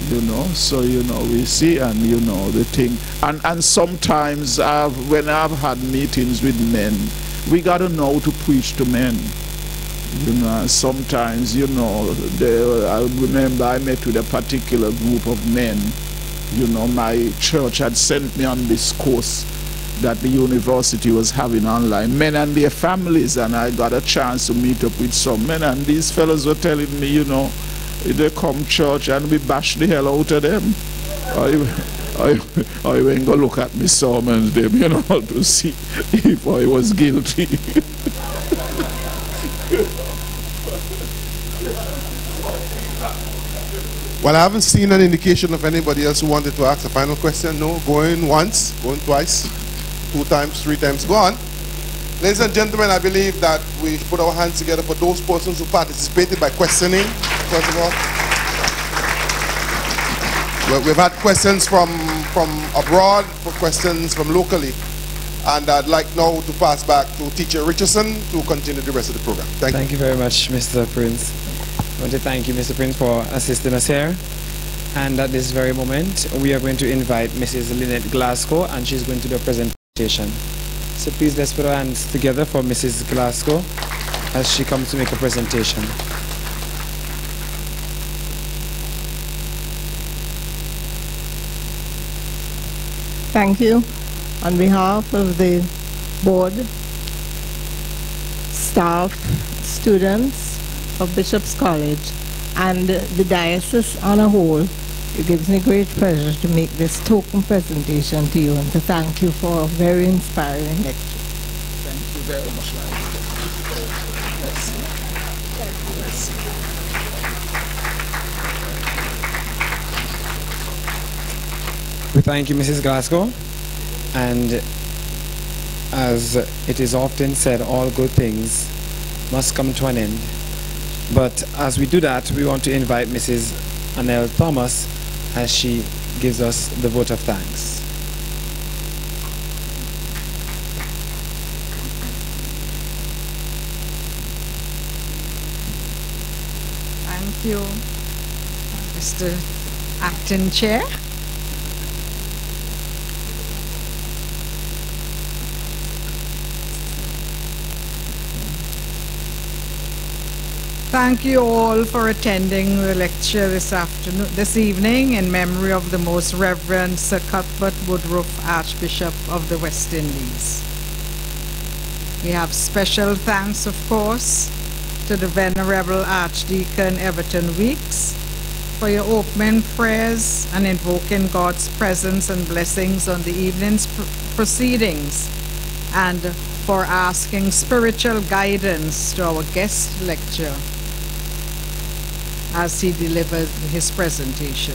[SPEAKER 4] you know. So, you know, we see, and you know, the thing, and sometimes when I've had meetings with men, we got to know to preach to men, you know. Sometimes, you know, I remember I met with a particular group of men, you know. My church had sent me on this course that the university was having online, men and their families, and I got a chance to meet up with some men, and these fellows were telling me, you know, they come church and we bash the hell out of them. I went go look at me sermons them, you know, to see if I was guilty.
[SPEAKER 3] Well, I haven't seen an indication of anybody else who wanted to ask a final question. No, going once, going twice, 2 times, 3 times, go on. Ladies and gentlemen, I believe that we should put our hands together for those persons who participated by questioning, first of all. Well, we've had questions from abroad, for questions from locally. And I'd like now to pass back to Teacher Richardson to continue the rest of the program. Thank you.
[SPEAKER 1] Thank you very much, Mr. Prince. I want to thank you, Mr. Prince, for assisting us here. And at this very moment, we are going to invite Mrs. Lynette Glasgow, and she's going to do a presentation. So please let's put our hands together for Mrs. Glasgow as she comes to make a presentation.
[SPEAKER 12] Thank you. On behalf of the board, staff, students of Bishop's College, and the diocese on a whole, it gives me great pleasure to make this token presentation to you and to thank you for a very inspiring lecture.
[SPEAKER 4] Thank you very much, ma'am.
[SPEAKER 1] We thank you, Mrs. Glasgow, and as it is often said, all good things must come to an end. But as we do that, we want to invite Mrs. Annelle Thomas as she gives us the vote of thanks.
[SPEAKER 13] Thank you, Mr. Acting Chair. Thank you all for attending the lecture this evening in memory of the Most Reverend Sir Cuthbert Woodruff, Archbishop of the West Indies. We have special thanks, of course, to the Venerable Archdeacon Everton Weeks for your opening prayers and invoking God's presence and blessings on the evening's proceedings, and for asking spiritual guidance to our guest lecturer as he delivered his presentation.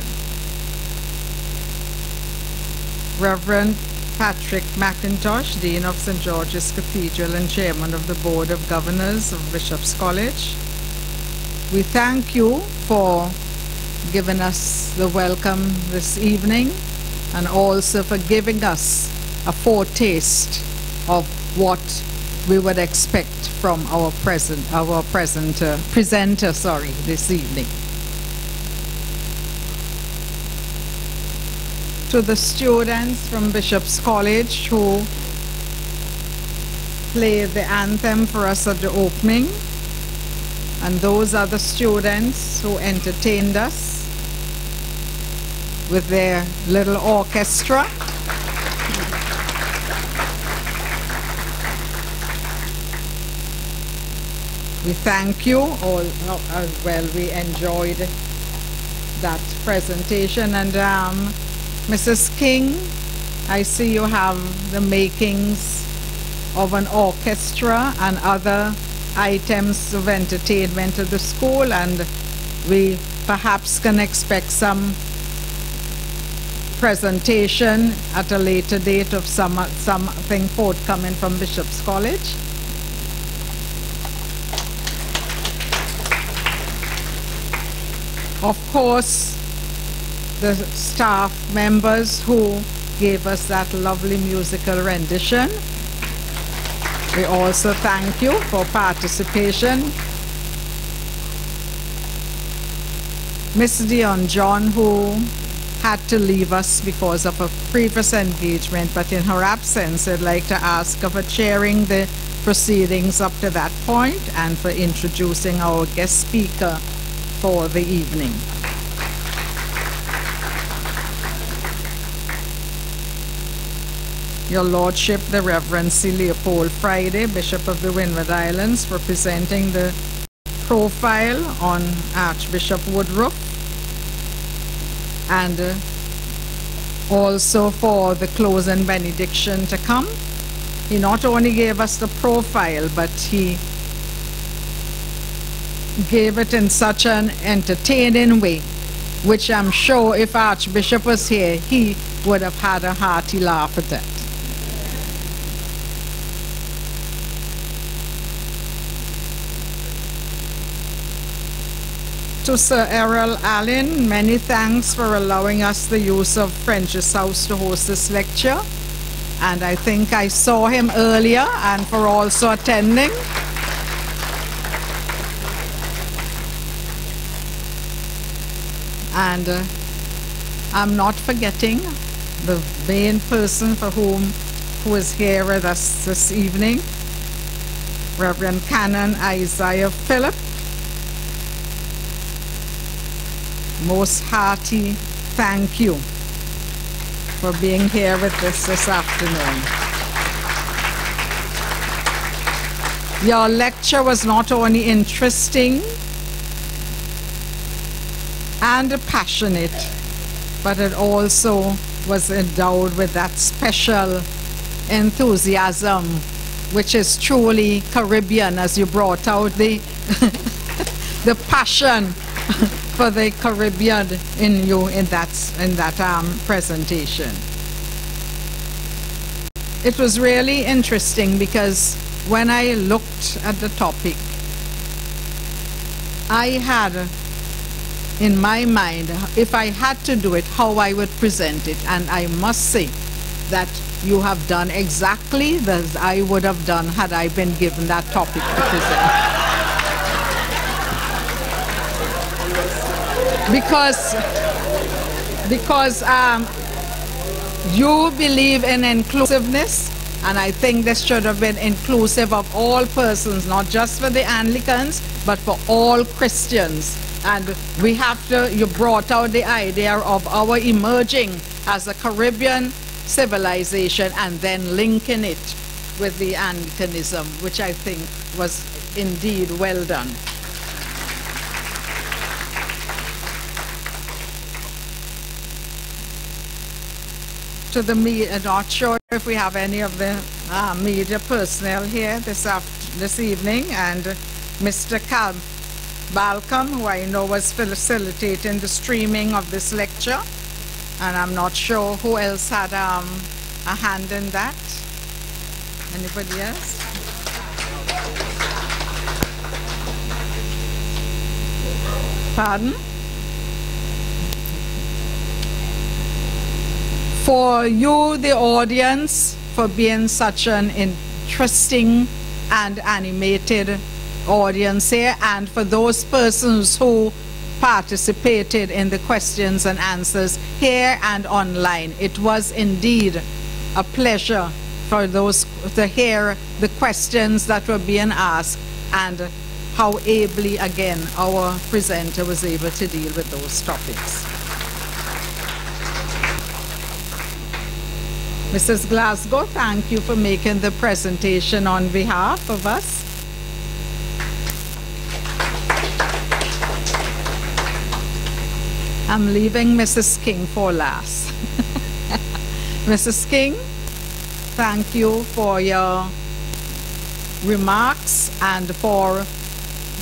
[SPEAKER 13] Reverend Patrick McIntosh, Dean of St. George's Cathedral and Chairman of the Board of Governors of Bishop's College, we thank you for giving us the welcome this evening and also for giving us a foretaste of what we would expect from our presenter this evening. To the students from Bishop's College who played the anthem for us at the opening, and those other students who entertained us with their little orchestra. We thank you all as well. We enjoyed that presentation. And Mrs. King, I see you have the makings of an orchestra and other items of entertainment at the school, and we perhaps can expect some presentation at a later date of something forthcoming from Bishop's College. Of course, the staff members who gave us that lovely musical rendition. We also thank you for participation. Miss Dion John, who had to leave us because of a previous engagement, but in her absence, I'd like to ask her for chairing the proceedings up to that point and for introducing our guest speaker for the evening. Your Lordship, the Reverend C. Leopold Friday, Bishop of the Windward Islands, representing the profile on Archbishop Woodruff, and also for the closing benediction to come. He not only gave us the profile, but he gave it in such an entertaining way, which I'm sure if Archbishop was here, he would have had a hearty laugh at it. To Sir Errol Allen, many thanks for allowing us the use of French's House to host this lecture. And I think I saw him earlier, and for also attending. And I'm not forgetting the main person who is here with us this evening, Reverend Canon Isaiah Phillip. Most hearty thank you for being here with us this afternoon. Your lecture was not only interesting and passionate, but it also was endowed with that special enthusiasm, which is truly Caribbean, as you brought out the, the passion for the Caribbean in you in that presentation. It was really interesting because when I looked at the topic, I had in my mind, if I had to do it, how I would present it. And I must say that you have done exactly as I would have done had I been given that topic to present. Because you believe in inclusiveness, and I think this should have been inclusive of all persons, not just for the Anglicans, but for all Christians. And we have to, you brought out the idea of our emerging as a Caribbean civilization and then linking it with the Anglicanism, which I think was indeed well done. To the media, not sure if we have any of the media personnel here this evening, and Mr. Balcom, who I know was facilitating the streaming of this lecture, and I'm not sure who else had a hand in that. Anybody else? Pardon? For you, the audience, for being such an interesting and animated audience here, and for those persons who participated in the questions and answers here and online. It was indeed a pleasure for those to hear the questions that were being asked and how ably, again, our presenter was able to deal with those topics. Mrs. Glasgow, thank you for making the presentation on behalf of us. I'm leaving Mrs. King for last. Mrs. King, thank you for your remarks and for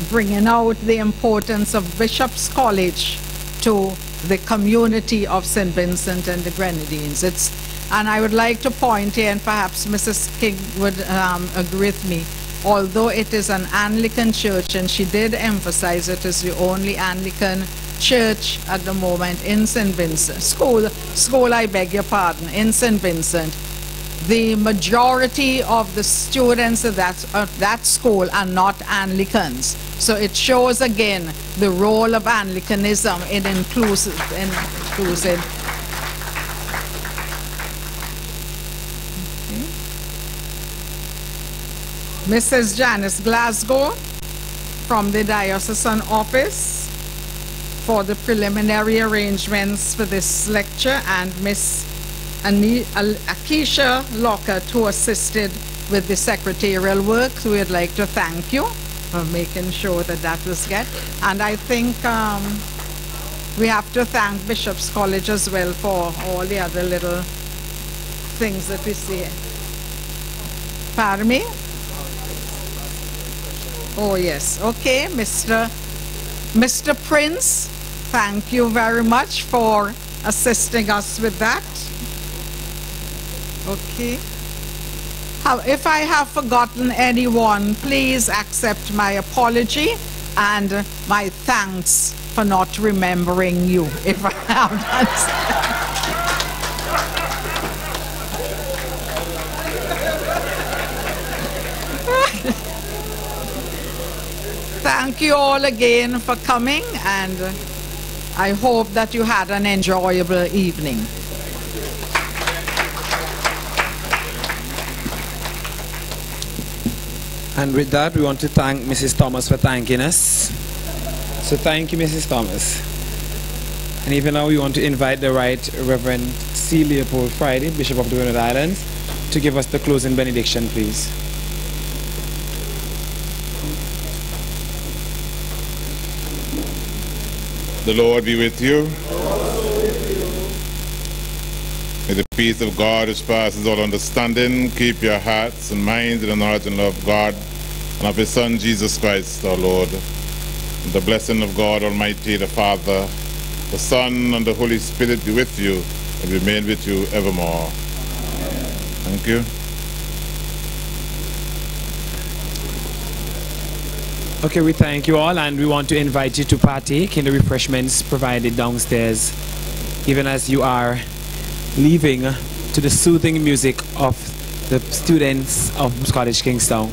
[SPEAKER 13] bringing out the importance of Bishop's College to the community of St. Vincent and the Grenadines. And I would like to point here, and perhaps Mrs. King would agree with me, although it is an Anglican church, and she did emphasize it is the only Anglican church at the moment in St. Vincent, school, I beg your pardon, in St. Vincent. The majority of the students of that school are not Anglicans. So it shows again the role of Anglicanism in inclusive. Mrs. Janice Glasgow from the Diocesan Office for the preliminary arrangements for this lecture, and Miss Akeisha Lockhart, who assisted with the secretarial work. So we'd like to thank you for making sure that that was get. And I think we have to thank Bishop's College as well for all the other little things that we see. Pardon me? Oh, yes. Okay, Mr. Prince, thank you very much for assisting us with that. Okay. If I have forgotten anyone, please accept my apology and my thanks for not remembering you, if I have done so. Thank you all again for coming, and I hope that you had an enjoyable evening.
[SPEAKER 1] And with that, we want to thank Mrs. Thomas for thanking us. So thank you, Mrs. Thomas. And even now, we want to invite the Right Reverend C. Leopold Friday, Bishop of the Windward Islands, to give us the closing benediction, please.
[SPEAKER 14] The Lord be with you. May the peace of God, which passes all understanding, keep your hearts and minds in the knowledge and love of God and of His Son, Jesus Christ, our Lord. And the blessing of God Almighty, the Father, the Son, and the Holy Spirit be with you and remain with you evermore. Thank you.
[SPEAKER 1] Okay, we thank you all, and we want to invite you to partake in the refreshments provided downstairs, even as you are leaving to the soothing music of the students of Scottish Kingstown.